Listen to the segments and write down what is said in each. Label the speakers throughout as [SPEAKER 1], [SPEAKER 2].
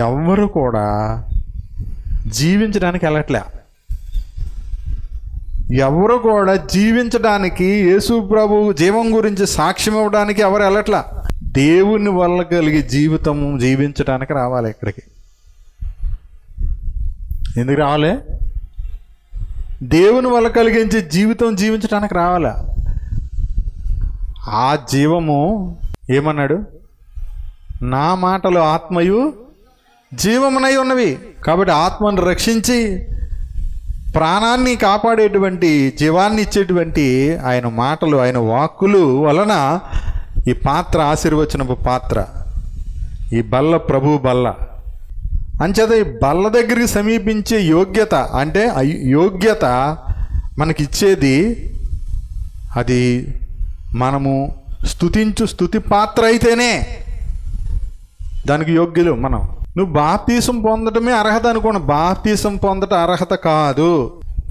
[SPEAKER 1] ఎవ్వరు కూడా జీవించడానికి వెళ్ళట్లే. ఎవరు కూడా జీవించడానికి, యేసు ప్రభు జీవం గురించి సాక్ష్యం ఇవ్వడానికి ఎవరు వెళ్ళట్లా. దేవుని వల్ల కలిగే జీవితం జీవించడానికి రావాలి ఇక్కడికి. ఎందుకు రావాలి? దేవుని వల్ల కలిగించే జీవితం జీవించడానికి రావాలా. ఆ జీవము ఏమన్నాడు? నా మాటలు ఆత్మయు జీవమునై ఉన్నవి. కాబట్టి ఆత్మను రక్షించి ప్రాణాన్ని కాపాడేటువంటి, జీవాన్ని ఇచ్చేటువంటి ఆయన మాటలు, ఆయన వాక్కులు వలన ఈ పాత్ర ఆశీర్వచనపు పాత్ర, ఈ బల్ల ప్రభు బల్ల. అంచేత ఈ బల్ల దగ్గరికి సమీపించే యోగ్యత, అంటే యోగ్యత మనకిచ్చేది అది మనము స్తుతించు స్తుతి పాత్ర అయితేనే దానికి యోగ్యులు మనం. నువ్వు బాప్తీసం పొందటమే అర్హత అనుకోండి. బాప్తీసం పొందటం అర్హత కాదు.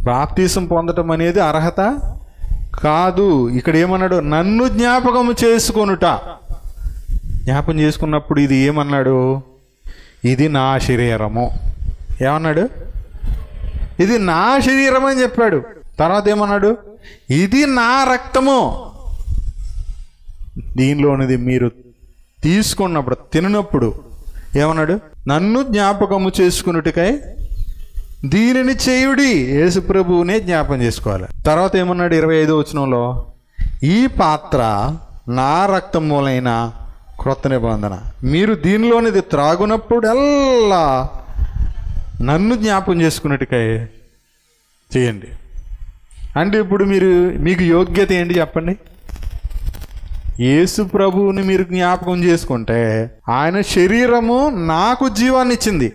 [SPEAKER 1] బాప్తీసం పొందటం అనేది అర్హత కాదు. ఇక్కడ ఏమన్నాడు? నన్ను జ్ఞాపకం చేసుకొనుట. జ్ఞాపకం చేసుకున్నప్పుడు ఇది ఏమన్నాడు? ఇది నా శరీరము. ఏమన్నాడు? ఇది నా శరీరం అని చెప్పాడు. తర్వాత ఏమన్నాడు? ఇది నా రక్తము. దీనిలోనిది మీరు తీసుకున్నప్పుడు, తినప్పుడు ఏమన్నాడు? నన్ను జ్ఞాపకము చేసుకున్నట్టుకై దీనిని చేయుడి. యేసు ప్రభువునే జ్ఞాపకం చేసుకోవాలి. తర్వాత ఏమన్నాడు? 25వ వచనంలో, ఈ పాత్ర నా రక్తం మూలైన క్రొత్త నిబంధన, మీరు దీనిలోనిది త్రాగునప్పుడల్లా నన్ను జ్ఞాపకం చేసుకున్నట్టుకై చేయండి. అంటే ఇప్పుడు మీకు యోగ్యత ఏంటి చెప్పండి? యేసు ప్రభువుని మీరు జ్ఞాపకం చేసుకుంటే ఆయన శరీరము నాకు జీవాన్ని ఇచ్చింది,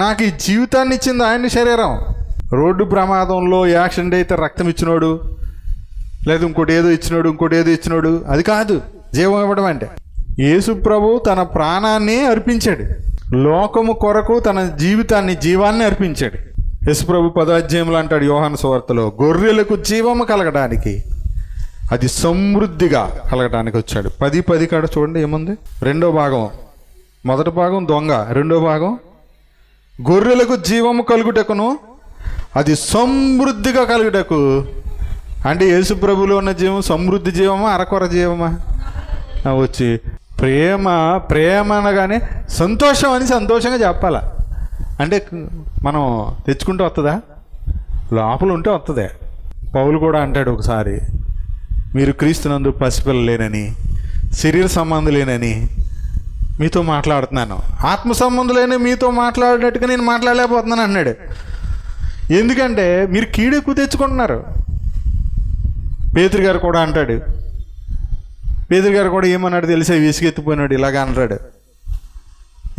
[SPEAKER 1] నాకు ఈ జీవితాన్ని ఇచ్చింది ఆయన శరీరం. రోడ్డు ప్రమాదంలో యాక్సిడెంట్ అయితే రక్తం ఇచ్చినోడు, లేదా ఇంకోటి ఏదో ఇచ్చినోడు అది కాదు జీవం ఇవ్వడం అంటే. యేసు ప్రభు తన ప్రాణాన్ని అర్పించాడు, లోకము కొరకు తన జీవాన్ని అర్పించాడు. యేసు ప్రభు 10వ అధ్యాయంలో అంటాడు యోహాను సువార్తలో, గొర్రెలకు జీవము కలగడానికి, అది సమృద్ధిగా కలగడానికి వచ్చాడు. 10:10 కాడ చూడండి ఏముంది? 2వ భాగం, మొదటి భాగం దొంగ, 2వ భాగం గొర్రెలకు జీవము కలుగుటకును అది సమృద్ధిగా కలుగుటకు. అంటే యేసు ప్రభులో ఉన్న జీవం సమృద్ధి జీవమా, అరకొర జీవమా? వచ్చి ప్రేమ అనగానే సంతోషం అని సంతోషంగా చెప్పాల. అంటే మనం తెచ్చుకుంటూ వస్తుందా? లోపల ఉంటే వస్తుందే. పౌలు కూడా అంటాడు ఒకసారి, మీరు క్రీస్తునందు పసిపిల్లలేనని, శరీర సంబంధులేనని మీతో మాట్లాడుతున్నాను, ఆత్మ సంబంధులైన మీతో మాట్లాడినట్టుగా నేను మాట్లాడలేకపోతున్నాను అన్నాడు. ఎందుకంటే మీరు కీడు ఎక్కువ తెచ్చుకుంటున్నారు. పేతురు గారు కూడా అంటాడు, పేతురు గారు కూడా ఏమన్నాడు తెలిసే, విసుగెత్తిపోయినాడు, ఇలాగ అంటాడు.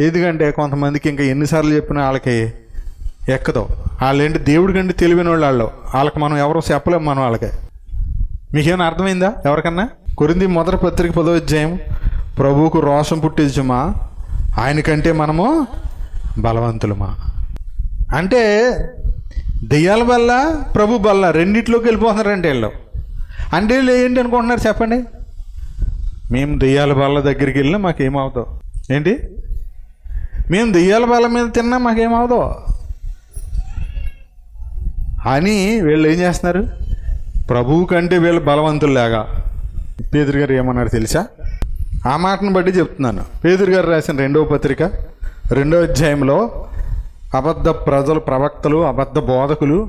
[SPEAKER 1] ఎందుకంటే కొంతమందికి ఇంకా ఎన్నిసార్లు చెప్పినా వాళ్ళకి ఎక్కదు. వాళ్ళేంటి దేవుడి కంటే తెలివైన వాళ్ళు, వాళ్ళకి మనం ఎవరో చెప్పలేము. మనం వాళ్ళకి మీకేమైనా అర్థమైందా ఎవరికన్నా? కొరింథీ మొదటి పత్రిక 10వ అధ్యాయం, ప్రభువుకు రోషం పుట్టించుమా, ఆయనకంటే మనము బలవంతులమా. అంటే దెయ్యాల వల్ల ప్రభు బల్ల రెండిట్లోకి వెళ్ళిపోతున్నారంటే వీళ్ళు. అంటే వీళ్ళు ఏంటి అనుకుంటున్నారు చెప్పండి? మేము దెయ్యాల బల్ల దగ్గరికి వెళ్ళినా మాకేమవుతావు ఏంటి? మేము దెయ్యాల బల్ల మీద తిన్నా మాకేమవుతావు అని వీళ్ళు ఏం చేస్తున్నారు? ప్రభువు కంటే వీళ్ళు బలవంతుల్లాగా. పేతురు గారు ఏమన్నారు తెలుసా? ఆ మాటను బట్టి చెప్తున్నాను. పేతురు గారు రాసిన 2వ పత్రిక 2వ అధ్యాయంలో అబద్ధ ప్రవక్తలు, అబద్ధ బోధకులు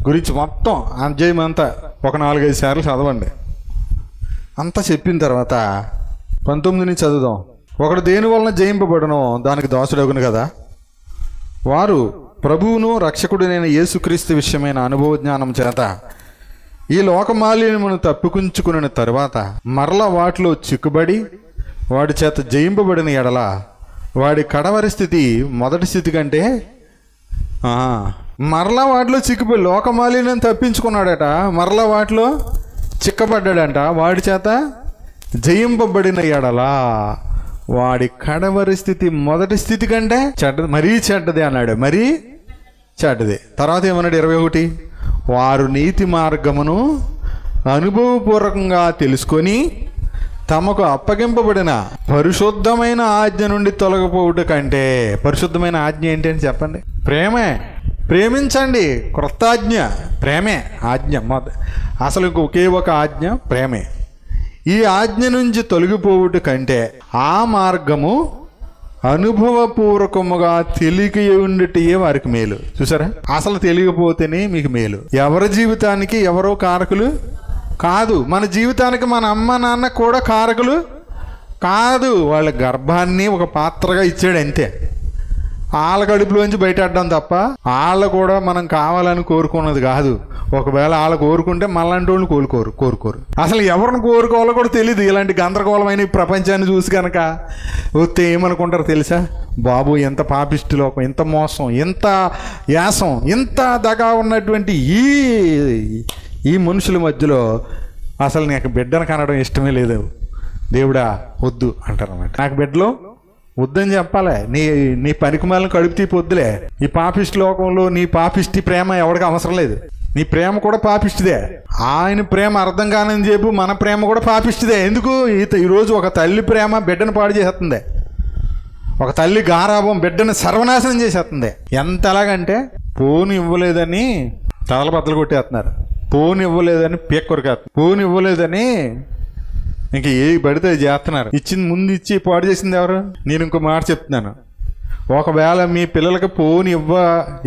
[SPEAKER 1] గురించి మొత్తం అధ్యాయం అంతా ఒక 4-5 సార్లు చదవండి. అంతా చెప్పిన తర్వాత 19 చదువుదాం. ఒకడు దేని వలన జయింపబడునో దానికి దాసుడగును కదా. వారు ప్రభువును రక్షకుడినైన యేసుక్రీస్తు విషయమైన అనుభవ జ్ఞానం చేత ఈ లోకమాలిన్యమును తప్పికుంచుకున్న తరువాత మరల వాటిలో చిక్కుబడి వాడి చేత జయింపబడిన ఎడల వాడి కడవరి స్థితి మొదటి స్థితి కంటే మరలా వాటిలో చిక్కుబడి, లోకమాలిన్యం తప్పించుకున్నాడట, మరలా వాటిలో చిక్కబడ్డాడంట. వాడి చేత జయింపబడిన ఎడల వాడి కడవరి స్థితి మొదటి స్థితి కంటే చెడ్డది, మరీ చెడ్డది అన్నాడు. మరీ చెడ్డది. తర్వాత ఏమన్నాడు? 21, వారు నీతి మార్గమును అనుభవపూర్వకంగా తెలుసుకొని తమకు అప్పగింపబడిన పరిశుద్ధమైన ఆజ్ఞ నుండి తొలగిపోవుట కంటే, పరిశుద్ధమైన ఆజ్ఞ ఏంటి అని చెప్పండి? ప్రేమే. ప్రేమించండి. క్రొత్త ఆజ్ఞ ప్రేమే. ఆజ్ఞ అసలు ఒకే ఒక ఆజ్ఞ ప్రేమే. ఈ ఆజ్ఞ నుంచి తొలగిపోవుట కంటే ఆ మార్గము అనుభవపూర్వకముగా తెలియక ఉండటే వారికి మేలు. చూసారా, అసలు తెలియకపోతేనే మీకు మేలు. ఎవరి జీవితానికి ఎవరో కారకులు కాదు. మన జీవితానికి మన అమ్మ నాన్న కూడా కారకులు కాదు. వాళ్ళ గర్భాన్ని ఒక పాత్రగా ఇచ్చాడు అంతే. వాళ్ళ కడుపులోంచి బయటపడ్డాం తప్ప వాళ్ళు కూడా మనం కావాలని కోరుకున్నది కాదు. ఒకవేళ వాళ్ళు కోరుకుంటే మళ్ళంటి వాళ్ళు కోరుకోరు. అసలు ఎవరిని కోరుకోవాలో కూడా తెలియదు. ఇలాంటి గందరగోళమైన ప్రపంచాన్ని చూసి కనుక వస్తే ఏమనుకుంటారు తెలుసా? బాబు, ఎంత పాపిష్టి లోకం, ఎంత మోసం, ఎంత యాసం, ఎంత దగా ఉన్నటువంటి ఈ మనుషుల మధ్యలో అసలు నాకు బిడ్డను కనడం ఇష్టమే లేదు, దేవుడా వద్దు అంటారు అన్నమాట. నాకు బిడ్డలో వద్దని చెప్పాలి. నీ పనికిమాలను కడుపు తీపి వద్దులే. ఈ పాపిష్టి లోకంలో నీ పాపిష్టి ప్రేమ ఎవరికి అవసరం లేదు. నీ ప్రేమ కూడా పాపిష్టిదే. ఆయన ప్రేమ అర్థం కానని చెప్పు, మన ప్రేమ కూడా పాపిష్టిదే. ఎందుకు? ఈరోజు ఒక తల్లి ప్రేమ బిడ్డను పాడు చేస్తుంది. ఒక తల్లి గారాభం బిడ్డను సర్వనాశనం చేసేస్తుంది. ఎంత ఎలాగంటే ఫోన్ ఇవ్వలేదని తలబద్దలు కొట్టేస్తున్నారు, ఫోన్ ఇవ్వలేదని పీక్కొరికేస్తున్నారు, ఫోన్ ఇవ్వలేదని ఇంక ఏ పడితే చేస్తున్నారు. ఇచ్చింది ముందు ఇచ్చి పాడు చేసింది ఎవరు? నేను ఇంకో మాట చెప్తున్నాను. ఒకవేళ మీ పిల్లలకి ఫోన్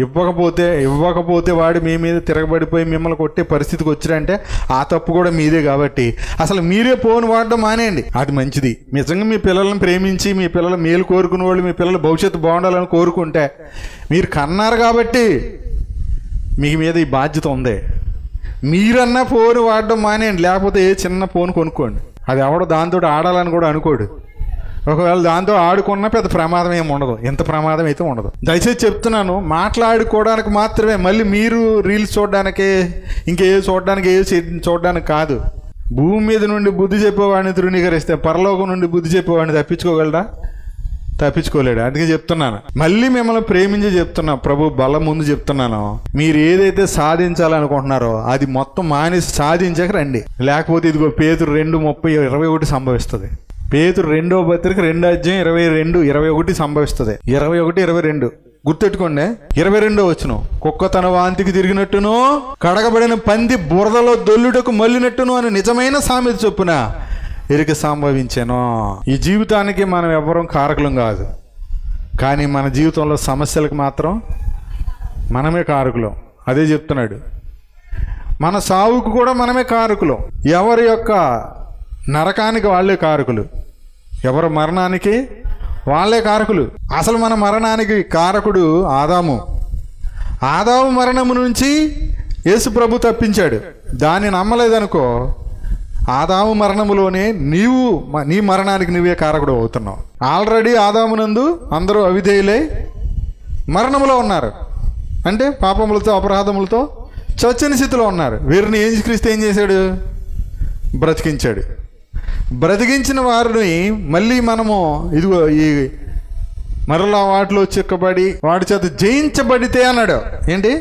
[SPEAKER 1] ఇవ్వకపోతే వాడు మీ మీద తిరగబడిపోయి మిమ్మల్ని కొట్టే పరిస్థితికి వచ్చిరంటే ఆ తప్పు కూడా మీదే. కాబట్టి అసలు మీరే ఫోన్ వాడడం మానేయండి, అది మంచిది. నిజంగా మీ పిల్లలను ప్రేమించి మీ పిల్లల మేలు కోరుకునే వాళ్ళు, మీ పిల్లల భవిష్యత్తు బాగుండాలని కోరుకుంటే, మీరు కన్నారు కాబట్టి మీ మీద ఈ బాధ్యత ఉంది. మీరన్నా ఫోన్ వాడడం మానేయండి. లేకపోతే ఏ చిన్న ఫోన్ కొనుక్కోండి. అది ఎవడో దాంతో ఆడాలని కూడా అనుకోడు. ఒకవేళ దాంతో ఆడుకున్నా పెద్ద ప్రమాదం ఏమి ఉండదు, ఎంత ప్రమాదం అయితే ఉండదు. దయచేసి చెప్తున్నాను, మాట్లాడుకోవడానికి మాత్రమే. మళ్ళీ మీరు రీల్స్ చూడడానికి, చూడడానికి కాదు. భూమి మీద నుండి బుద్ధి చెప్పేవాడిని తృణీకరిస్తే పరలోకం నుండి బుద్ధి చెప్పేవాడిని తప్పించుకోగలడా? తప్పించుకోలేడు. అందుకే చెప్తున్నాను, మళ్ళీ మిమ్మల్ని ప్రేమించి చెప్తున్నా, ప్రభు బలం ముందు చెప్తున్నాను, మీరు ఏదైతే సాధించాలనుకుంటున్నారో అది మొత్తం మానేసి సాధించాక రండి. లేకపోతే ఇదిగో పేతురు 2:30-21 సంభవిస్తుంది. పేతురు 2వ పత్రిక 2వ అధ్యాయం 22-21 సంభవిస్తుంది. 21-22 గుర్తెట్టుకోండి. 22వ వచనం, కుక్క తన వాంతికి తిరిగినట్టును కడగబడిన పంది బురదలో దొల్లుటకు మళ్ళినట్టును అని నిజమైన సామెత చొప్పున ఎరిక సంభవించాను. ఈ జీవితానికి మనం ఎవ్వరం కారకులం కాదు, కానీ మన జీవితంలో సమస్యలకు మాత్రం మనమే కారకులం. అదే చెప్తున్నాడు. మన సావుకు కూడా మనమే కారకులం. ఎవరి యొక్క నరకానికి వాళ్ళే కారకులు, ఎవరి మరణానికి వాళ్ళే కారకులు. అసలు మన మరణానికి కారకుడు ఆదాము. ఆదాము మరణము నుంచి యేసు ప్రభు తప్పించాడు. దాన్ని నమ్మలేదనుకో, ఆదాము మరణములోనే నీ మరణానికి నువ్వే కారకుడు అవుతున్నావు. ఆల్రెడీ ఆదామునందు అందరూ అవిధేయులై మరణములో ఉన్నారు. అంటే పాపములతో అపరాధములతో చచ్చని స్థితిలో ఉన్నారు. వీరిని యేసుక్రీస్తు ఏం చేశాడు? బ్రతికించాడు. బ్రతికించిన వారిని మళ్ళీ మనము ఇదిగో ఈ మరలా వాటిలో చిక్కబడి వాటి చేత జయించబడితే అన్నాడు. ఏంటి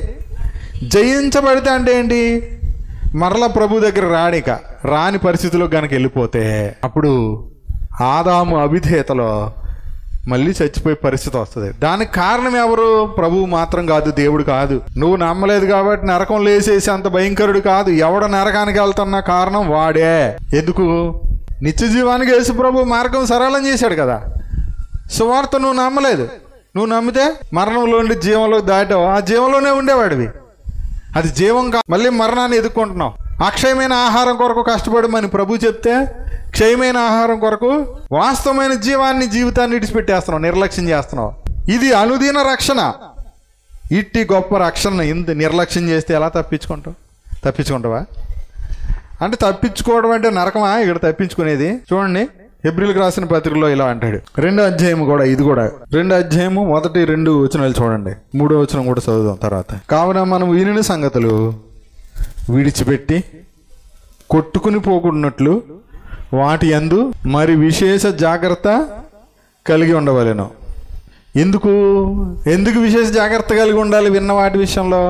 [SPEAKER 1] జయించబడితే అంటే ఏంటి? మరలా ప్రభు దగ్గర రాని పరిస్థితిలో కనుక వెళ్ళిపోతే అప్పుడు ఆదాము అవిధేయతలో మళ్ళీ చచ్చిపోయే పరిస్థితి వస్తుంది. దానికి కారణం ఎవరు? ప్రభువు మాత్రం కాదు, దేవుడు కాదు. నువ్వు నమ్మలేదు కాబట్టి నరకం లేసేసి అంత భయంకరుడు కాదు. ఎవడ నరకానికి వెళ్తున్నా కారణం వాడే. ఎందుకు? నిత్య జీవానికి యేసు ప్రభు మార్గం సరళం చేశాడు కదా. సువార్త నువ్వు నమ్మలేదు, నువ్వు నమ్మితే మరణంలో ఉండి జీవంలోకి దాటావు, ఆ జీవంలోనే ఉండేవాడివి. అది జీవం కాదు, మళ్ళీ మరణాన్ని ఎదుర్కొంటున్నావు. అక్షయమైన ఆహారం కొరకు కష్టపడమని ప్రభు చెప్తే క్షయమైన ఆహారం కొరకు వాస్తవమైన జీవితాన్ని విడిచిపెట్టేస్తున్నావు, నిర్లక్ష్యం చేస్తున్నావు. ఇది అనుదిన రక్షణ. ఇట్టి గొప్ప రక్షణ ఇంత నిర్లక్ష్యం చేస్తే ఎలా తప్పించుకుంటావా? అంటే తప్పించుకోవడం అంటే నరకమా ఇక్కడ తప్పించుకునేది? చూడండి, హెబ్రీయులకు రాసిన పత్రికలో ఇలా అంటాడు. 2వ అధ్యాయము కూడా, ఇది కూడా 2వ అధ్యాయము 1-2 వచనాలు చూడండి. 3వ వచనం కూడా చదువుదాం తర్వాత. కావున మనం వినిన సంగతులు విడిచిపెట్టి కొట్టుకుని పోకున్నట్లు వాటి యందు మరి విశేష జాగ్రత్త కలిగి ఉండవలెను. ఎందుకు విశేష జాగ్రత్త కలిగి ఉండాలి? విన్న వాటి విషయంలో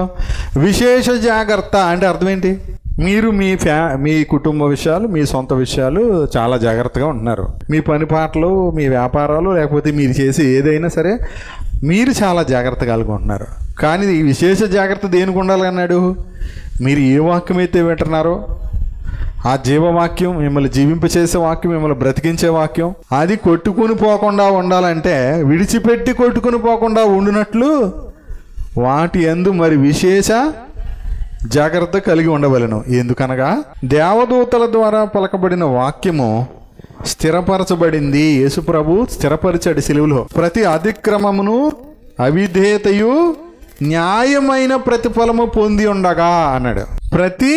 [SPEAKER 1] విశేష జాగ్రత్త అంటే అర్థం ఏంటి? మీరు మీ కుటుంబ విషయాలు, మీ సొంత విషయాలు చాలా జాగ్రత్తగా ఉంటున్నారు. మీ పని పాటలు, మీ వ్యాపారాలు, లేకపోతే మీరు చేసే ఏదైనా సరే మీరు చాలా జాగ్రత్త కలిగి ఉంటున్నారు. కానీ ఈ విశేష జాగ్రత్త దేనికి ఉండాలి అన్నాడు? మీరు ఏ వాక్యం అయితే వింటున్నారో ఆ జీవవాక్యం, మిమ్మల్ని జీవింపచేసే వాక్యం, మిమ్మల్ని బ్రతికించే వాక్యం, అది కొట్టుకుని పోకుండా ఉండాలంటే, విడిచిపెట్టి కొట్టుకుని పోకుండా ఉండినట్లు వాటి యందు మరి విశేష జాగ్రత్త కలిగి ఉండవలెను. ఎందుకనగా దేవదూతల ద్వారా పలకబడిన వాక్యము స్థిరపరచబడింది. యేసు ప్రభు స్థిరపరిచాడు సిలువలో. ప్రతి అతిక్రమమును అవిధేయతయు న్యాయమైన ప్రతిఫలము పొంది ఉండగా అన్నాడు. ప్రతి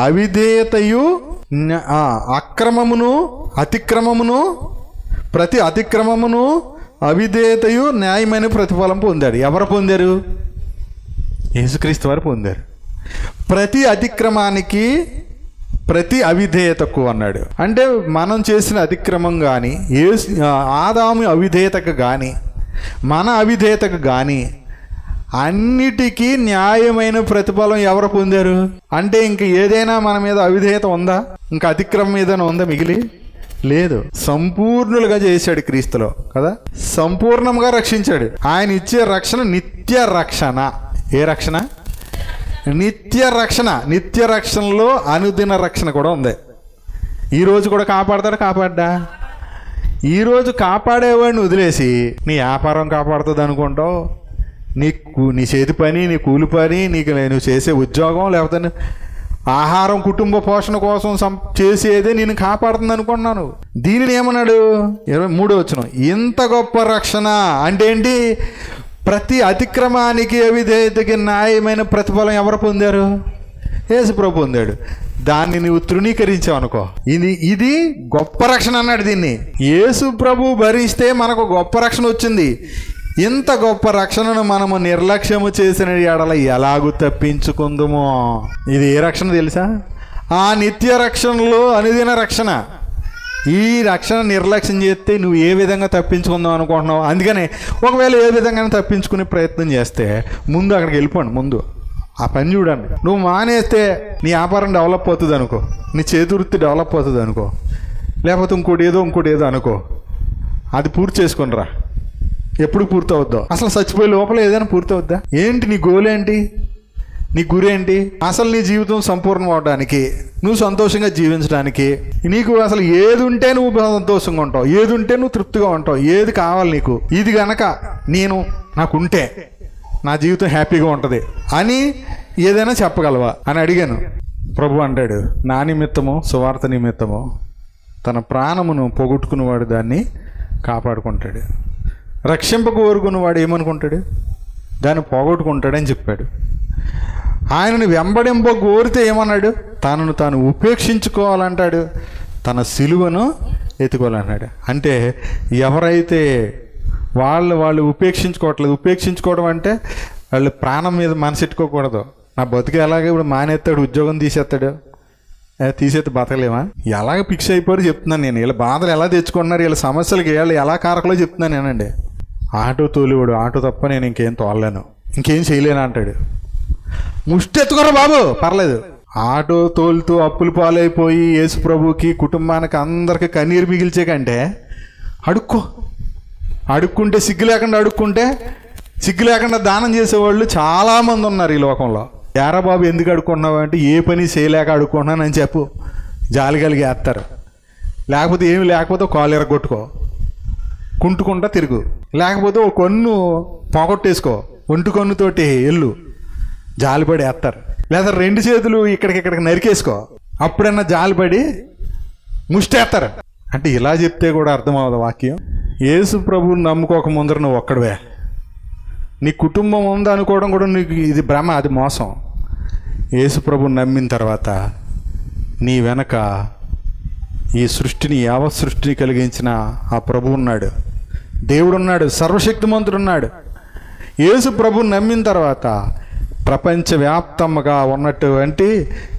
[SPEAKER 1] అవిధేయతయు ప్రతి అతిక్రమమును అవిధేయతయు న్యాయమైన ప్రతిఫలం పొందాడు. ఎవరు పొందారు? యేసుక్రీస్తు వారు పొందారు. ప్రతి అతిక్రమానికి ప్రతి అవిధేయతకు అన్నాడు. అంటే మనం చేసిన అతిక్రమం కానీ, ఆదాము అవిధేయతకు కానీ, మన అవిధేయతకు కానీ అన్నిటికీ న్యాయమైన ప్రతిఫలం ఎవరు పొందారు? అంటే ఇంక ఏదైనా మన మీద అవిధేయత ఉందా? ఇంకా అతిక్రమం ఏదైనా ఉందా మిగిలి? లేదు. సంపూర్ణులుగా చేశాడు క్రీస్తులో కదా, సంపూర్ణంగా రక్షించాడు. ఆయన ఇచ్చే రక్షణ నిత్య రక్షణ. ఏ రక్షణ? నిత్య రక్షణ. నిత్య రక్షణలో అనుదిన రక్షణ కూడా ఉంది. ఈరోజు కూడా కాపాడ్డా? ఈరోజు కాపాడేవాడిని వదిలేసి నీ వ్యాపారం కాపాడుతుంది అనుకుంటావు, నీ చేతి పని, నీ కూలి పని, నువ్వు చేసే ఉద్యోగం, లేకపోతే ఆహారం, కుటుంబ పోషణ కోసం చేసేదే నేను కాపాడుతుంది అనుకుంటున్నాను. దీనిని ఏమన్నాడు? 23వ వచనం, ఇంత గొప్ప రక్షణ అంటే ఏంటి? ప్రతి అతిక్రమానికి అవిధేయతకి న్యాయమైన ప్రతిఫలం ఎవరు పొందారు? యేసు ప్రభు పొందాడు. దాన్ని నువ్వు తృణీకరించావు అనుకో, ఇది గొప్ప రక్షణ అన్నాడు. దీన్ని యేసు ప్రభు భరిస్తే మనకు గొప్ప రక్షణ వచ్చింది. ఇంత గొప్ప రక్షణను మనము నిర్లక్ష్యము చేసిన ఎడల ఎలాగూ తప్పించుకుందుమో. ఇది ఏ రక్షణ తెలుసా? ఆ నిత్య రక్షణలో అనుదిన రక్షణ. ఈ రక్షణ నిర్లక్ష్యం చేస్తే నువ్వు ఏ విధంగా తప్పించుకుందాం అనుకుంటున్నావు? అందుకని ఒకవేళ ఏ విధంగా తప్పించుకునే ప్రయత్నం చేస్తే ముందు అక్కడికి వెళ్ళిపోండి. ముందు ఆ పని చూడండి. నువ్వు మానేస్తే నీ వ్యాపారం డెవలప్ అవుతుంది అనుకో, నీ చేతివృత్తి డెవలప్ అవుతుంది అనుకో, లేకపోతే ఇంకోటి ఏదో అనుకో, అది పూర్తి చేసుకుని రా. ఎప్పుడు పూర్తి అవుద్దో? అసలు చచ్చిపోయే లోపల ఏదైనా పూర్తి అవుద్దా? ఏంటి నీ గోల్ ఏంటి? నీ గురేంటి? అసలు నీ జీవితం సంపూర్ణం అవడానికి, నువ్వు సంతోషంగా జీవించడానికి, నీకు అసలు ఏది ఉంటే నువ్వు సంతోషంగా ఉంటావు, ఏది ఉంటే నువ్వు తృప్తిగా ఉంటావు, ఏది కావాలి నీకు, ఇది గనక నాకుంటే నా జీవితం హ్యాపీగా ఉంటుంది అని ఏదైనా చెప్పగలవా అని అడిగాను. ప్రభు అంటాడు, నా నిమిత్తము, సువార్త నిమిత్తము తన ప్రాణమును పోగొట్టుకున్నవాడు దాన్ని కాపాడుకుంటాడు. రక్షింపకోరుకున్నవాడు ఏమనుకుంటాడు? దాన్ని పోగొట్టుకుంటాడని చెప్పాడు. ఆయనను వెంబడింపగోరితే ఏమన్నాడు? తనను తాను ఉపేక్షించుకోవాలంటాడు, తన సిలువను ఎత్తుకోవాలన్నాడు. అంటే ఎవరైతే వాళ్ళు ఉపేక్షించుకోవట్లేదు, ఉపేక్షించుకోవడం అంటే వాళ్ళు ప్రాణం మీద మనసెట్టుకోకూడదు. నా బతుకు ఎలాగ ఇప్పుడు మానేస్తాడు, ఉద్యోగం తీసేస్తే బతకలేమా? ఎలాగ ఫిక్స్ అయిపోయారు చెప్తున్నాను నేను. వీళ్ళ బాధలు ఎలా తెచ్చుకుంటున్నారు, వీళ్ళ సమస్యలకి వీళ్ళు ఎలా కారకలో చెప్తున్నాను నేనండి. ఆటో తోలివాడు, ఆటో తప్ప నేను ఇంకేం తోలలేను, ఇంకేం చేయలేను అంటాడు. ముష్టి ఎత్తుకోరా బాబు, పర్లేదు. ఆటో తోలుతూ అప్పులు పాలైపోయి యేసు ప్రభుకి, కుటుంబానికి, అందరికి కన్నీరు మిగిల్చే కంటే అడుక్కుంటే సిగ్గు లేకుండా దానం చేసేవాళ్ళు చాలామంది ఉన్నారు ఈ లోకంలో. యారా బాబు ఎందుకు అడుక్కుంటున్నావు అంటే, ఏ పని చేయలేక అడుక్కుంటున్నాను అని చెప్పు, జాలి కలిగి వేస్తారు. లేకపోతే ఏమి లేకపోతే కాలు ఎరగొట్టుకో, కుంటుకుంటా తిరుగు, లేకపోతే ఓ కొన్ను పోగొట్టేసుకో, ఒంటి కొన్నుతోటి ఎల్లు, జాలిపడి వేస్తారు. లేదా 2 చేతులు ఇక్కడికి నరికేసుకో, అప్పుడన్నా జాలిపడి ముష్టేస్తారు. అంటే ఇలా చెప్తే కూడా అర్థమవుతుంది వాక్యం. యేసు ప్రభువుని నమ్ముకోక ముందర నువ్వు ఒక్కడవే, నీ కుటుంబం ఉందనుకోవడం కూడా నీకు ఇది భ్రమ, అది మోసం. యేసు ప్రభువుని నమ్మిన తర్వాత నీ వెనక ఈ సృష్టిని, యావత్ సృష్టిని కలిగించిన ఆ ప్రభువు ఉన్నాడు, దేవుడున్నాడు, సర్వశక్తిమంతుడున్నాడు. యేసు ప్రభువుని నమ్మిన తర్వాత ప్రపంచవ్యాప్తంగా ఉన్నటువంటి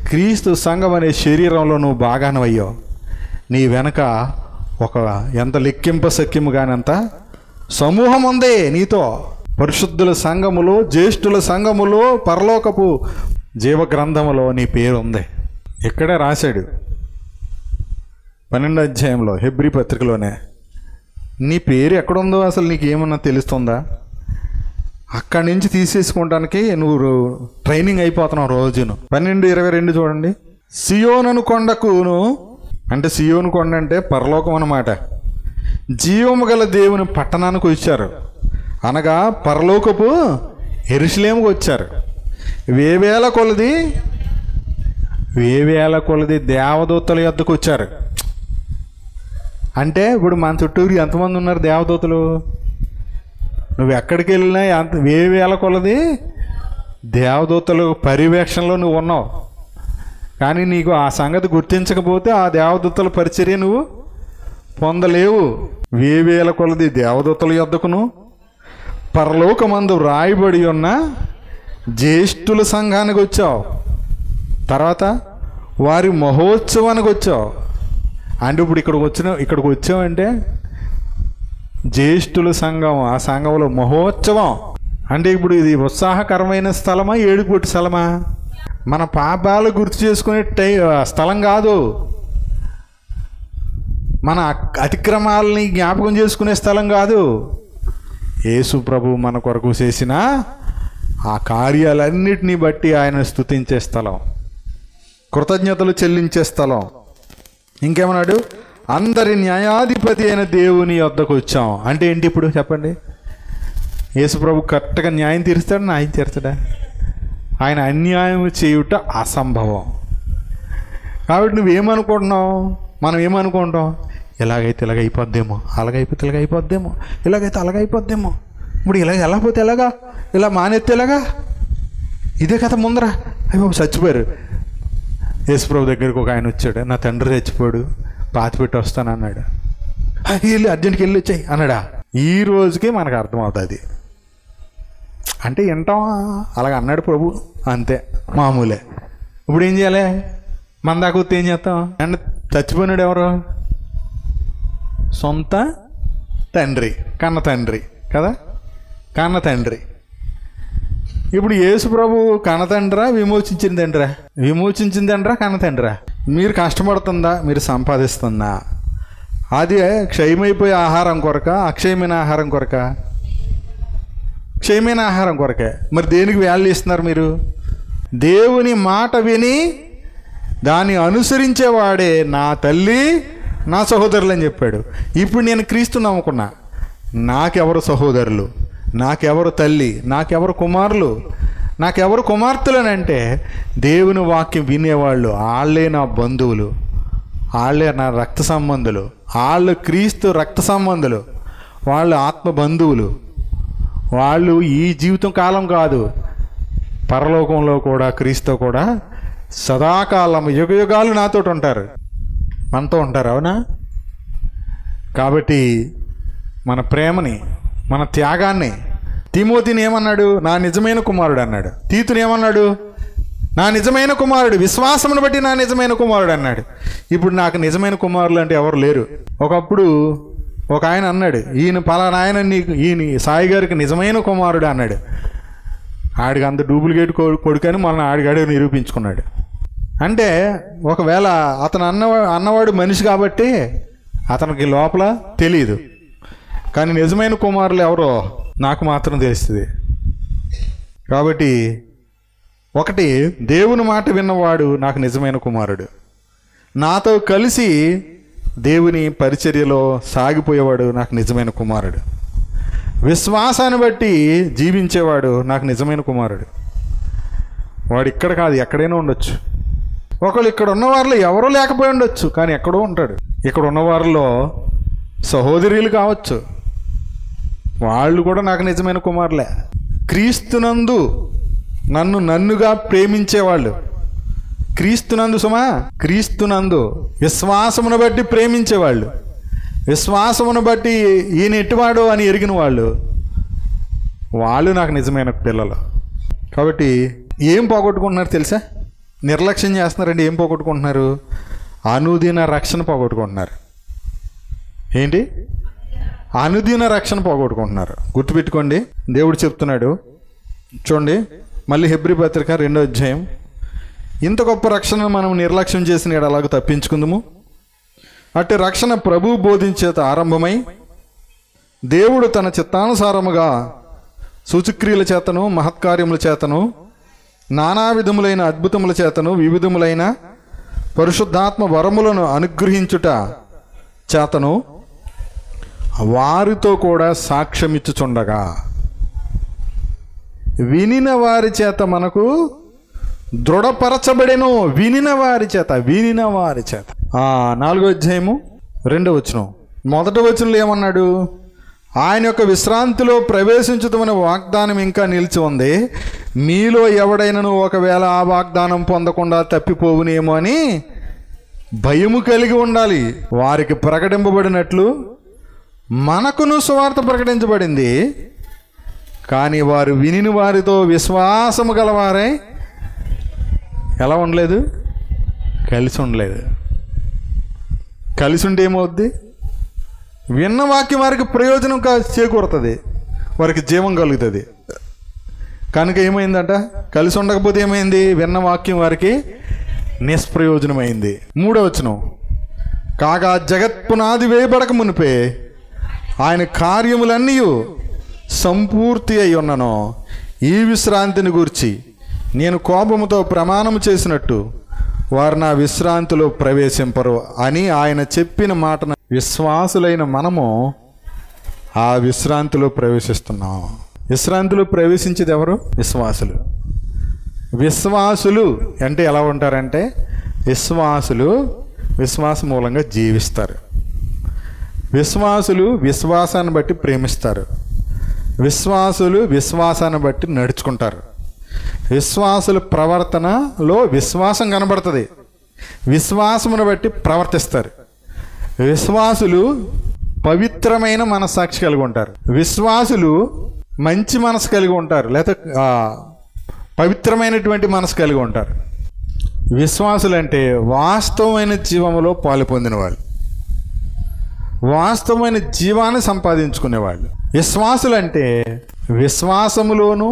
[SPEAKER 1] క్రీస్తు సంఘం అనే శరీరంలో నువ్వు భాగానవయ్యో. నీ వెనక ఒక ఎంత లెక్కింప సఖ్యము కానంత సమూహం ఉంది నీతో. పరిశుద్ధుల సంఘములో, జ్యేష్ఠుల సంఘములో, పరలోకపు జీవ గ్రంథంలో నీ పేరు ఉంది. ఇక్కడే రాశాడు 12వ అధ్యాయంలో హెబ్రీ పత్రికలోనే. నీ పేరు ఎక్కడుందో అసలు నీకు ఏమన్నా తెలుస్తుందా? అక్కడి నుంచి తీసేసుకోవడానికి నువ్వు ట్రైనింగ్ అయిపోతున్నావు రోజును. 12:22 చూడండి. సియోను కొండకును, అంటే సియోను కొండ అంటే పరలోకం అన్నమాట, జీవము గల దేవుని పట్టణానికి వచ్చారు, అనగా పరలోకపు యెరూషలేముకు వచ్చారు. వేవేల కొలది దేవదూతల యొద్దకు వచ్చారు. అంటే ఇప్పుడు మన చుట్టూరు ఎంతమంది ఉన్నారు దేవదూతలు? నువ్వు ఎక్కడికి వెళ్ళినా వేవేల కొలది దేవదూతలు పర్యవేక్షణలో నువ్వు ఉన్నావు. కానీ నీకు ఆ సంగతి గుర్తించకపోతే ఆ దేవదూతల పరిచర్య నువ్వు పొందలేవు. వేవేల కొలది దేవదూతల యొద్దకును, పరలోకమందు రాయబడి ఉన్న జ్యేష్ఠుల సంఘానికి వచ్చావు. తర్వాత వారి మహోత్సవానికి వచ్చావు. అంటే ఇప్పుడు ఇక్కడికి వచ్చావంటే జ్యేష్ఠుల సంఘం, ఆ సంఘంలో మహోత్సవం. అంటే ఇప్పుడు ఇది ఉత్సాహకరమైన స్థలమా, ఏడుపుటి స్థలమా? మన పాపాలు గుర్తు చేసుకునే స్థలం కాదు, మన అతిక్రమాలని జ్ఞాపకం చేసుకునే స్థలం కాదు. యేసు ప్రభు మన కొరకు చేసిన ఆ కార్యాలన్నిటినీ బట్టి ఆయన స్తుతించే స్థలం, కృతజ్ఞతలు చెల్లించే స్థలం. ఇంకేమన్నాడు? అందరి న్యాయాధిపతి అయిన దేవుని వద్దకు వచ్చాం. అంటే ఏంటి ఇప్పుడు చెప్పండి? యేసు ప్రభు కరెక్ట్గా న్యాయం తీరుస్తాడు, న్యాయం తీర్చడా? ఆయన అన్యాయం చేయుట అసంభవం. కాబట్టి నువ్వేమనుకుంటున్నావు? మనం ఏమనుకుంటాం? ఎలాగైతే ఇలాగైపోద్దేమో, అలాగైపోతే ఇలాగైపోద్దేమో, ఇలాగైతే అలాగైపోద్దేమో, ఇప్పుడు ఎలా పోతే ఎలాగా, ఇలా మానేస్తే ఎలాగా, ఇదే కథ ముందర. అయ్యో చచ్చిపోయారు. యేసుప్రభు దగ్గరికి ఒక ఆయన వచ్చాడు, నా తండ్రి చచ్చిపోయాడు, పాతిపెట్టి వస్తాను అన్నాడు. వెళ్ళి అర్జెంట్కి వెళ్ళి వచ్చాయి అన్నాడా? ఈ రోజుకి మనకు అర్థమవుతుంది. అంటే వింటాం, అలాగ అన్నాడు ప్రభు, అంతే, మామూలే. ఇప్పుడు ఏం చేయాలి? మన దాకా వస్తే ఏం చేస్తాం? అంటే చచ్చిపోయినాడు ఎవరు? సొంత తండ్రి, కన్న తండ్రి కదా, కన్న తండ్రి. ఇప్పుడు యేసు ప్రభు కన్న తండ్రా, విమోచించిన తండ్రా? విమోచించిన తండ్రా, కన్న తండ్రా? మీరు కష్టపడుతుందా, మీరు సంపాదిస్తుందా? అది క్షయమైపోయే ఆహారం కొరక, అక్షయమైన ఆహారం కొరక? క్షయమైన ఆహారం కొరకే. మరి దేనికి వాల్యూ ఇస్తున్నారు మీరు? దేవుని మాట విని దాన్ని అనుసరించేవాడే నా తల్లి, నా సహోదరులు అని చెప్పాడు. ఇప్పుడు నేను క్రీస్తుని నమ్ముకున్నా, నాకెవరు సహోదరులు, నాకెవరు తల్లి, నాకెవరు కుమారులు, నాకెవరు కుమార్తెలనంటే దేవుని వాక్యం వినేవాళ్ళు, వాళ్ళే నా బంధువులు, వాళ్ళే నా రక్త సంబంధులు, వాళ్ళు క్రీస్తు రక్త సంబంధులు, వాళ్ళు ఆత్మ బంధువులు. వాళ్ళు ఈ జీవితం కాలం కాదు, పరలోకంలో కూడా క్రీస్తు కూడా సదాకాలం యుగయుగాలు నాతో ఉంటారు, మనతో ఉంటారు. అవునా? కాబట్టి మన ప్రేమని, మన త్యాగాన్ని, తిమోతిని ఏమన్నాడు? నా నిజమైన కుమారుడు అన్నాడు. తీతుని ఏమన్నాడు? నా నిజమైన కుమారుడు, విశ్వాసమును బట్టి నా నిజమైన కుమారుడు అన్నాడు. ఇప్పుడు నాకు నిజమైన కుమారులు అంటే ఎవరు లేరు. ఒకప్పుడు ఒక ఆయన అన్నాడు, ఈయన పలానా ఆయన, నీకు ఈయన సాయి గారికి నిజమైన కుమారుడు అన్నాడు. ఆడికి అంత డూప్లికేట్ కొడుకని మన ఆడిగాడే నిరూపించుకున్నాడు. అంటే ఒకవేళ అతను అన్నవాడు మనిషి కాబట్టి అతనికి లోపల తెలియదు, కానీ నిజమైన కుమారులు ఎవరో నాకు మాత్రం తెలుస్తుంది. కాబట్టి ఒకటి, దేవుని మాట విన్నవాడు నాకు నిజమైన కుమారుడు. నాతో కలిసి దేవుని పరిచర్యలో సాగిపోయేవాడు నాకు నిజమైన కుమారుడు. విశ్వాసాన్ని బట్టి జీవించేవాడు నాకు నిజమైన కుమారుడు. వాడు ఇక్కడ కాదు, ఎక్కడైనా ఉండొచ్చు. ఒకళ్ళు ఇక్కడ ఉన్నవారిలో ఎవరో లేకపోయి ఉండొచ్చు, కానీ ఎక్కడో ఉంటాడు. ఇక్కడ ఉన్నవారిలో సహోదరులు కావచ్చు, వాళ్ళు కూడా నాకు నిజమైన కుమారులే. క్రీస్తునందు నన్నుగా ప్రేమించేవాళ్ళు, క్రీస్తునందు సుమా, క్రీస్తునందు విశ్వాసమును బట్టి ప్రేమించేవాళ్ళు, విశ్వాసమును బట్టి ఈయన ఎట్టివాడు అని ఎరిగిన వాళ్ళు నాకు నిజమైన పిల్లలు. కాబట్టి ఏం పోగొట్టుకుంటున్నారు తెలుసా? నిర్లక్ష్యం చేస్తున్నారండి. ఏం పోగొట్టుకుంటున్నారు? అనుదిన రక్షణ పోగొట్టుకుంటున్నారు. ఏంటి? అనుదిన రక్షణ పోగొట్టుకుంటున్నారు. గుర్తుపెట్టుకోండి, దేవుడు చెప్తున్నాడు చూడండి. మళ్ళీ హెబ్రీ పత్రిక 2వ అధ్యాయం ఇంత గొప్ప రక్షణను మనం నిర్లక్ష్యం చేసిన ఎడలాగా తప్పించుకుందాము. అట్టి రక్షణ ప్రభువు బోధించేత ఆరంభమై దేవుడు తన చిత్తానుసారముగా సూచక్రియల చేతను మహత్కార్యముల చేతను నానా విధములైన అద్భుతముల చేతను వివిధములైన పరిశుద్ధాత్మ వరములను అనుగ్రహించుట చేతను వారితో కూడా సాక్ష్యమిచ్చుచుండగా వినిన వారి చేత మనకు దృఢపరచబడెను. వినిన వారి చేత 4వ అధ్యాయము 2వ వచనం. 1వ వచనంలో ఏమన్నాడు? ఆయన యొక్క విశ్రాంతిలో ప్రవేశించుతామనే వాగ్దానం ఇంకా నిలిచి ఉంది. మీలో ఎవడైనను ఒకవేళ ఆ వాగ్దానం పొందకుండా తప్పిపోవునేమో అని భయము కలిగి ఉండాలి. వారికి ప్రకటింపబడినట్లు మనకును సువార్త ప్రకటించబడింది, కానీ వారు వినిన వారితో విశ్వాసము గలవారై ఎలా ఉండలేదు? కలిసి ఉండలేదు. కలిసి ఉంటే ఏమవుద్ది? విన్న వాక్యం వారికి ప్రయోజనం చేకూరుతుంది, వారికి జీవం కలుగుతుంది. కనుక ఏమైందంట? కలిసి ఉండకపోతే ఏమైంది? విన్న వాక్యం వారికి నిష్ప్రయోజనమైంది. 3వ వచనం. కాగా జగత్ పునాది వేయబడక మునిపే ఆయన కార్యములన్నీ సంపూర్తి అయి ఉన్నను. ఈ విశ్రాంతిని గూర్చి నేను కోపముతో ప్రమాణము చేసినట్టు వారు నా విశ్రాంతిలో ప్రవేశింపరు అని ఆయన చెప్పిన మాటను విశ్వాసులైన మనము ఆ విశ్రాంతిలో ప్రవేశిస్తున్నాం. విశ్రాంతిలో ప్రవేశించేది ఎవరు? విశ్వాసులు. విశ్వాసులు అంటే ఎలా ఉంటారంటే, విశ్వాసులు విశ్వాస మూలంగా జీవిస్తారు. విశ్వాసులు విశ్వాసాన్ని బట్టి ప్రేమిస్తారు. విశ్వాసులు విశ్వాసాన్ని బట్టి నడుచుకుంటారు. విశ్వాసుల ప్రవర్తనలో విశ్వాసం కనబడుతుంది. విశ్వాసమును బట్టి ప్రవర్తిస్తారు. విశ్వాసులు పవిత్రమైన మనస్సాక్షి కలిగి ఉంటారు. విశ్వాసులు మంచి మనసు కలిగి ఉంటారు, లేదా పవిత్రమైనటువంటి మనసు కలిగి ఉంటారు. విశ్వాసులు అంటే వాస్తవమైన జీవములో పాలు పొందిన వాళ్ళు, వాస్తవమైన జీవాన్ని సంపాదించుకునేవాళ్ళు. విశ్వాసులు అంటే విశ్వాసములోను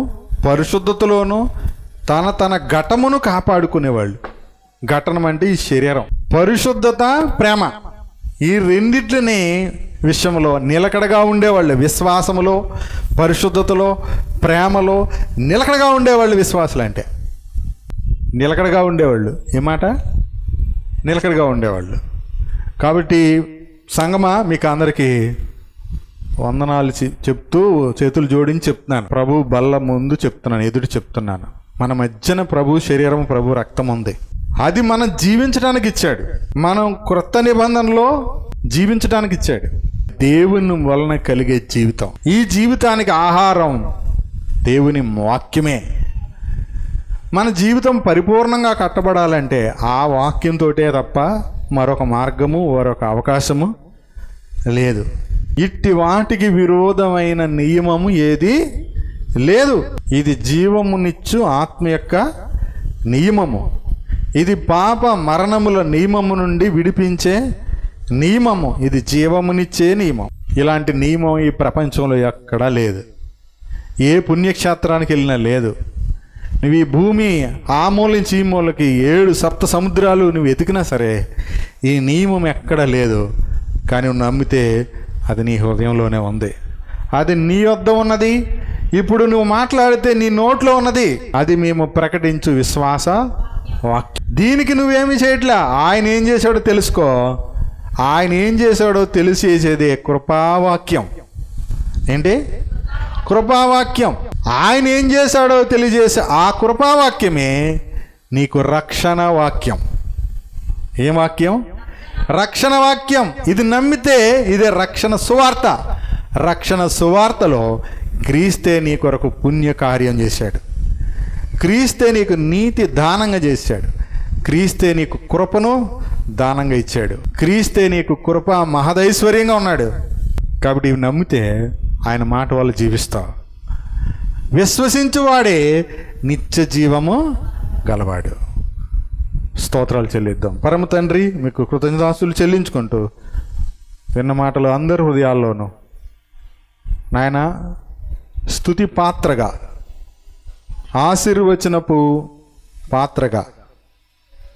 [SPEAKER 1] పరిశుద్ధతలోను తన ఘటమును కాపాడుకునేవాళ్ళు. ఘటనం అంటే ఈ శరీరం. పరిశుద్ధత, ప్రేమ, ఈ రెండిట్లని విషయంలో నిలకడగా ఉండేవాళ్ళు. విశ్వాసములో, పరిశుద్ధతలో, ప్రేమలో నిలకడగా ఉండేవాళ్ళు విశ్వాసులు అంటే. నిలకడగా ఉండేవాళ్ళు. ఏమాట? నిలకడగా ఉండేవాళ్ళు. కాబట్టి సంగమా, మీకు అందరికీ వందనాలు చెప్తూ చేతులు జోడించి చెప్తున్నాను. ప్రభు బల్ల ముందు చెప్తున్నాను, ఎదుటి చెప్తున్నాను. మన మధ్యన ప్రభు శరీరం, ప్రభు రక్తం ఉంది. అది మనం జీవించడానికి ఇచ్చాడు. మనం క్రొత్త నిబంధనలో జీవించడానికి ఇచ్చాడు. దేవుని వలన కలిగే జీవితం. ఈ జీవితానికి ఆహారం దేవుని వాక్యమే. మన జీవితం పరిపూర్ణంగా కట్టబడాలంటే ఆ వాక్యంతోటే తప్ప మరొక మార్గము, మరొక అవకాశము లేదు. ఇట్టి వాటికి విరోధమైన నియమము ఏది లేదు. ఇది జీవమునిచ్చు ఆత్మ యొక్క నియమము. ఇది పాప మరణముల నియమము నుండి విడిపించే నియమము. ఇది జీవమునిచ్చే నియమం. ఇలాంటి నియమం ఈ ప్రపంచంలో ఎక్కడా లేదు. ఏ పుణ్యక్షేత్రానికి వెళ్ళినా లేదు. నువ్వు ఈ భూమి ఆ మూల నుంచి ఈ మూలకి 7 సప్త సముద్రాలు నువ్వు ఎతికినా సరే ఈ నియమం ఎక్కడా లేదు. కానీ నువ్వు నమ్మితే అది నీ హృదయంలోనే ఉంది. అది నీ వద్ద ఉన్నది. ఇప్పుడు నువ్వు మాట్లాడితే నీ నోట్లో ఉన్నది. అది మేము ప్రకటించు విశ్వాస వాక్యం. దీనికి నువ్వేమి చేయట్లా. ఆయన ఏం చేశాడో తెలుసుకో. ఆయన ఏం చేశాడో తెలిసేసేదే కృపావాక్యం. ఏంటి? కృపావాక్యం. ఆయన ఏం చేశాడో తెలియజేసే ఆ కృపావాక్యమే నీకు రక్షణ వాక్యం. ఏం వాక్యం? రక్షణ వాక్యం. ఇది నమ్మితే ఇదే రక్షణ సువార్త. రక్షణ సువార్తలో క్రీస్తే నీ కొరకు పుణ్యకార్యం చేశాడు. క్రీస్తే నీకు నీతి దానంగా చేశాడు. క్రీస్తే నీకు కృపను దానంగా ఇచ్చాడు. క్రీస్తే నీకు కృప మహదైశ్వర్యంగా ఉన్నాడు. కాబట్టి ఇవి నమ్మితే ఆయన మాట వల్ల జీవిస్తావు. విశ్వసించువాడే నిత్య జీవము గలవాడు. స్తోత్రాలు చెల్లిద్దాం. పరమ తండ్రి, మీకు కృతజ్ఞతాస్తులు చెల్లించుకుంటూ విన్న మాటలు అందరి హృదయాల్లోనూ నాయన స్తుతి పాత్రగా, ఆశీర్వచనపు పాత్రగా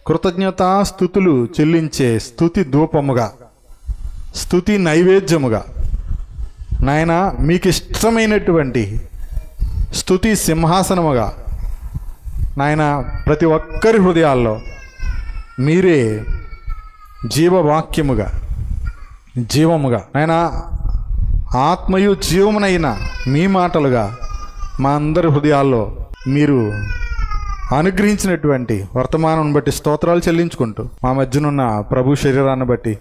[SPEAKER 1] కృతజ్ఞతాస్తుతులు చెల్లించే స్తుతి ధూపముగా, స్తుతి నైవేద్యముగా నాయన మీకు ఇష్టమైనటువంటి స్తుతి సింహాసనముగా నాయన ప్రతి ఒక్కరి హృదయాల్లో మీరే జీవవాక్యముగా, జీవముగా నాయన ఆత్మయు జీవమునైన మీ మాటలుగా మా అందరి హృదయాల్లో మీరు అనుగ్రహించినటువంటి వర్తమానం బట్టి స్తోత్రాలు చెల్లించుకుంటూ, మా మధ్యనున్న ప్రభు శరీరాన్ని బట్టి,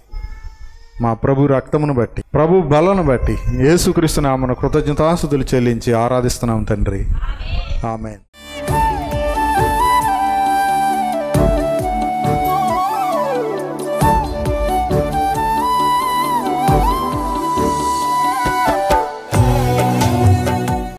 [SPEAKER 1] మా ప్రభు రక్తమును బట్టి, ప్రభు బలను బట్టి యేసుక్రీస్తు నామమున కృతజ్ఞతాస్తుతులు చెల్లించి ఆరాధిస్తున్నాం తండ్రి. ఆమేన్.